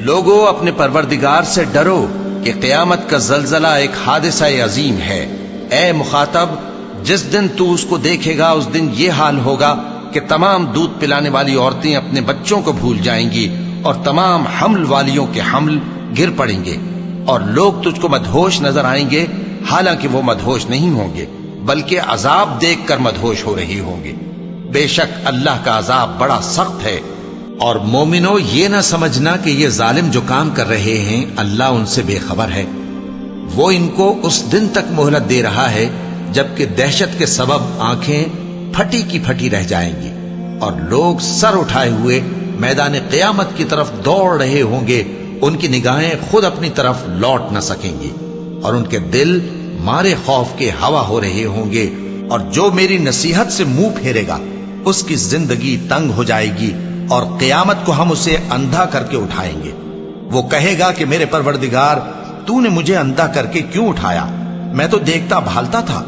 لوگوں اپنے پروردگار سے ڈرو کہ قیامت کا زلزلہ ایک حادثہ عظیم ہے۔ اے مخاطب، جس دن تو اس کو دیکھے گا اس دن یہ حال ہوگا کہ تمام دودھ پلانے والی عورتیں اپنے بچوں کو بھول جائیں گی اور تمام حمل والیوں کے حمل گر پڑیں گے، اور لوگ تجھ کو مدہوش نظر آئیں گے، حالانکہ وہ مدہوش نہیں ہوں گے بلکہ عذاب دیکھ کر مدہوش ہو رہے ہوں گے۔ بے شک اللہ کا عذاب بڑا سخت ہے۔ اور مومنو، یہ نہ سمجھنا کہ یہ ظالم جو کام کر رہے ہیں اللہ ان سے بے خبر ہے۔ وہ ان کو اس دن تک مہلت دے رہا ہے جبکہ دہشت کے سبب آنکھیں پھٹی کی پھٹی رہ جائیں گی اور لوگ سر اٹھائے ہوئے میدان قیامت کی طرف دوڑ رہے ہوں گے۔ ان کی نگاہیں خود اپنی طرف لوٹ نہ سکیں گی اور ان کے دل مارے خوف کے ہوا ہو رہے ہوں گے، اور جو میری نصیحت سے منہ پھیرے گا اس کی زندگی تنگ ہو جائے گی اور قیامت کو ہم اسے اندھا کر کے اٹھائیں گے۔ وہ کہے گا کہ میرے پروردگار، تو نے مجھے اندھا کر کے کیوں اٹھایا؟ میں تو دیکھتا بھالتا تھا۔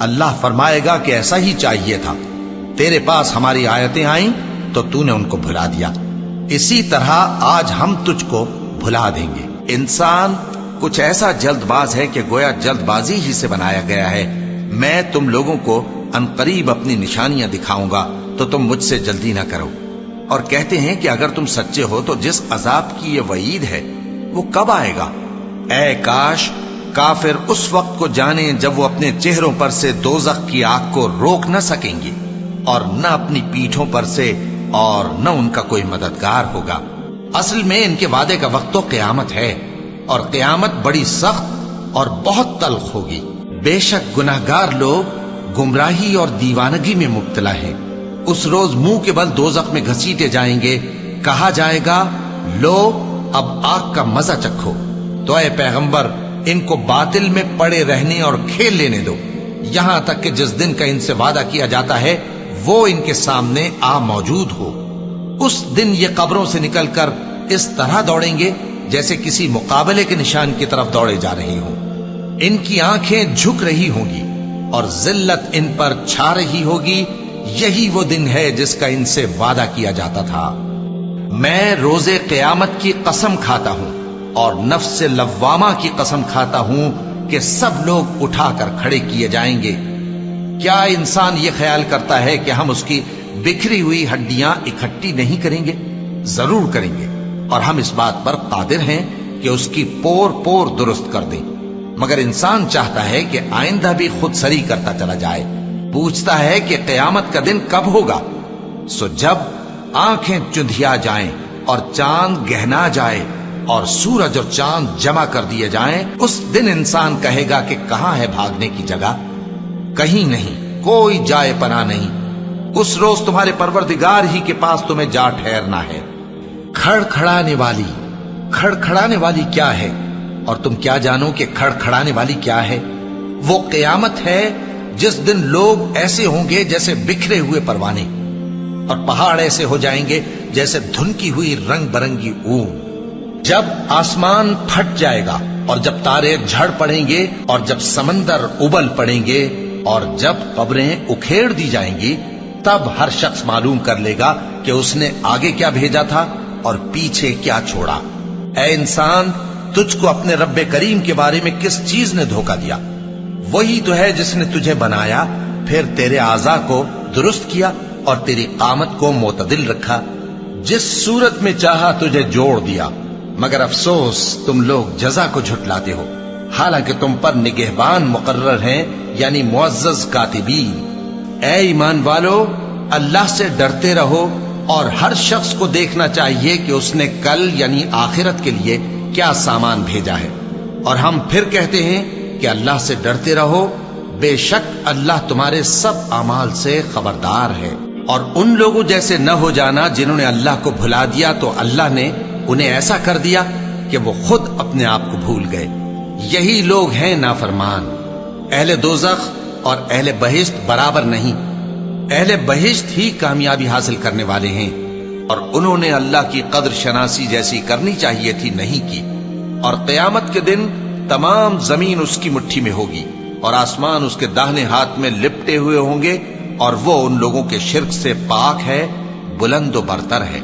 اللہ فرمائے گا کہ ایسا ہی چاہیے تھا، تیرے پاس ہماری آیتیں آئیں تو نے ان کو بھلا دیا، اسی طرح آج ہم تجھ کو بھلا دیں گے۔ انسان کچھ ایسا جلد باز ہے کہ گویا جلد بازی ہی سے بنایا گیا ہے۔ میں تم لوگوں کو عنقریب اپنی نشانیاں دکھاؤں گا تو تم مجھ سے جلدی نہ کرو، اور کہتے ہیں کہ اگر تم سچے ہو تو جس عذاب کی یہ وعید ہے وہ کب آئے گا؟ اے کاش کافر اس وقت کو جانیں جب وہ اپنے چہروں پر سے دوزخ کی آگ کو روک نہ سکیں گے، اور نہ اپنی پیٹھوں پر سے، اور نہ ان کا کوئی مددگار ہوگا۔ اصل میں ان کے وعدے کا وقت تو قیامت ہے، اور قیامت بڑی سخت اور بہت تلخ ہوگی۔ بے شک گناہگار لوگ گمراہی اور دیوانگی میں مبتلا ہیں۔ اس روز منہ کے بل دوزخ میں گھسیٹے جائیں گے، کہا جائے گا لو اب آگ کا مزہ چکھو۔ تو اے پیغمبر، ان کو باطل میں پڑے رہنے اور کھیل لینے دو، یہاں تک کہ جس دن کا ان سے وعدہ کیا جاتا ہے وہ ان کے سامنے آ موجود ہو۔ اس دن یہ قبروں سے نکل کر اس طرح دوڑیں گے جیسے کسی مقابلے کے نشان کی طرف دوڑے جا رہے ہوں۔ ان کی آنکھیں جھک رہی ہوں گی اور ذلت ان پر چھا رہی ہوگی۔ یہی وہ دن ہے جس کا ان سے وعدہ کیا جاتا تھا۔ میں روز قیامت کی قسم کھاتا ہوں اور نفس لوامہ کی قسم کھاتا ہوں کہ سب لوگ اٹھا کر کھڑے کیے جائیں گے۔ کیا انسان یہ خیال کرتا ہے کہ ہم اس کی بکھری ہوئی ہڈیاں اکٹھی نہیں کریں گے؟ ضرور کریں گے، اور ہم اس بات پر قادر ہیں کہ اس کی پور پور درست کر دیں۔ مگر انسان چاہتا ہے کہ آئندہ بھی خود سری کرتا چلا جائے، پوچھتا ہے کہ قیامت کا دن کب ہوگا۔ سو جب آنکھیں چندھیا جائیں اور چاند گہنا جائے اور سورج اور چاند جمع کر دیے جائیں، اس دن انسان کہے گا کہ کہاں ہے بھاگنے کی جگہ؟ کہیں نہیں، کوئی جائے پناہ نہیں۔ اس روز تمہارے پروردگار ہی کے پاس تمہیں جا ٹھہرنا ہے۔ کھڑکھڑانے والی کیا ہے؟ اور تم کیا جانو کہ کھڑکھڑانے والی کیا ہے؟ وہ قیامت ہے جس دن لوگ ایسے ہوں گے جیسے بکھرے ہوئے پروانے، اور پہاڑ ایسے ہو جائیں گے جیسے دھنکی ہوئی رنگ برنگی اون۔ جب آسمان پھٹ جائے گا اور جب تارے جھڑ پڑیں گے اور جب سمندر ابل پڑیں گے اور جب قبریں اکھیڑ دی جائیں گی، تب ہر شخص معلوم کر لے گا کہ اس نے آگے کیا بھیجا تھا اور پیچھے کیا چھوڑا۔ اے انسان، تجھ کو اپنے رب کریم کے بارے میں کس چیز نے دھوکہ دیا؟ وہی تو ہے جس نے تجھے بنایا، پھر تیرے اعضاء کو درست کیا اور تیری قامت کو معتدل رکھا، جس صورت میں چاہا تجھے جوڑ دیا۔ مگر افسوس تم لوگ جزا کو جھٹلاتے ہو، حالانکہ تم پر نگہبان مقرر ہیں، یعنی معزز کاتبین۔ اے ایمان والو، اللہ سے ڈرتے رہو، اور ہر شخص کو دیکھنا چاہیے کہ اس نے کل یعنی آخرت کے لیے کیا سامان بھیجا ہے۔ اور ہم پھر کہتے ہیں کہ اللہ سے ڈرتے رہو، بے شک اللہ تمہارے سب اعمال سے خبردار ہے۔ اور ان لوگوں جیسے نہ ہو جانا جنہوں نے اللہ کو بھلا دیا تو اللہ نے انہیں ایسا کر دیا کہ وہ خود اپنے آپ کو بھول گئے۔ یہی لوگ ہیں نافرمان۔ اہل دوزخ اور اہل بہشت برابر نہیں، اہل بہشت ہی کامیابی حاصل کرنے والے ہیں، اور انہوں نے اللہ کی قدر شناسی جیسی کرنی چاہیے تھی نہیں کی۔ اور قیامت کے دن تمام زمین اس کی مٹھی میں ہوگی اور آسمان اس کے داہنے ہاتھ میں لپٹے ہوئے ہوں گے، اور وہ ان لوگوں کے شرک سے پاک ہے، بلند و برتر ہے۔